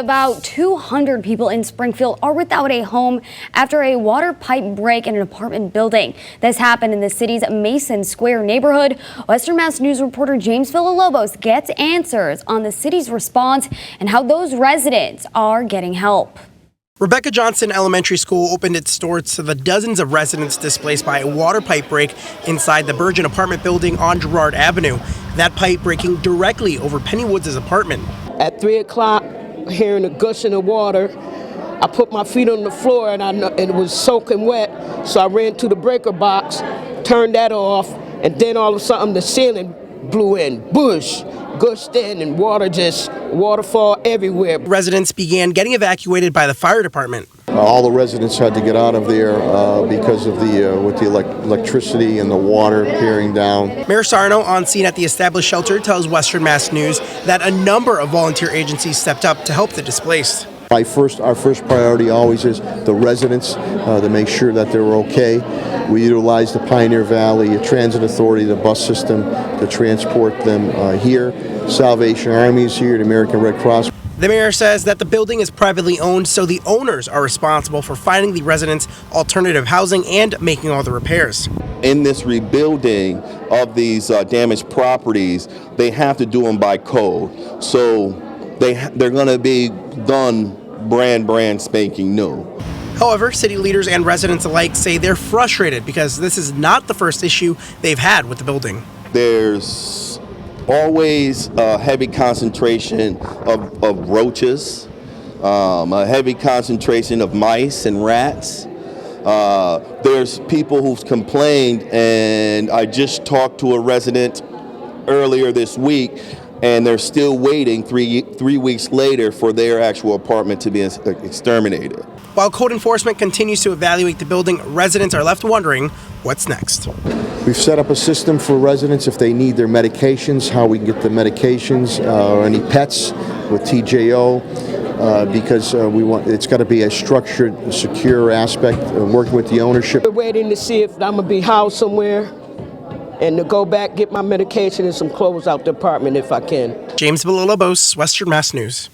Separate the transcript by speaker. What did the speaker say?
Speaker 1: About 200 people in Springfield are without a home after a water pipe break in an apartment building. This happened in the city's Mason Square neighborhood. Western Mass News reporter James Villalobos gets answers on the city's response and how those residents are getting help.
Speaker 2: Rebecca Johnson Elementary School opened its doors to the dozens of residents displaced by a water pipe break inside the Bergen apartment building on Girard Avenue. That pipe breaking directly over Penny Woods' apartment.
Speaker 3: At 3 o'clock, hearing a gushing of water, I put my feet on the floor and it was soaking wet. So I ran to the breaker box, turned that off, and then all of a sudden the ceiling blew in, gushed in, and waterfall everywhere.
Speaker 2: Residents began getting evacuated by the fire department.
Speaker 4: All the residents had to get out of there because of with the electricity and the water peering down.
Speaker 2: Mayor Sarno, on scene at the established shelter, tells Western Mass News that a number of volunteer agencies stepped up to help the displaced.
Speaker 4: Our first priority always is the residents, to make sure that they're okay. We utilize the Pioneer Valley Transit Authority, the bus system, to transport them here. Salvation Army is here, the American Red Cross.
Speaker 2: The mayor says that the building is privately owned, so the owners are responsible for finding the residents alternative housing and making all the repairs.
Speaker 5: In this rebuilding of these damaged properties, they have to do them by code. So they're going to be done brand spanking new.
Speaker 2: However, city leaders and residents alike say they're frustrated because this is not the first issue they've had with the building.
Speaker 5: There's always a heavy concentration of roaches, a heavy concentration of mice and rats. There's people who've complained, and I just talked to a resident earlier this week, and they're still waiting three weeks later for their actual apartment to be exterminated.
Speaker 2: While code enforcement continues to evaluate the building, residents are left wondering what's next.
Speaker 4: We've set up a system for residents if they need their medications, how we can get the medications, or any pets with TJO, because it's got to be a structured, secure aspect, working with the ownership.
Speaker 3: We're waiting to see if I'm going to be housed somewhere and to go back, get my medication and some clothes out the apartment if I can.
Speaker 2: James Villalobos, Western Mass News.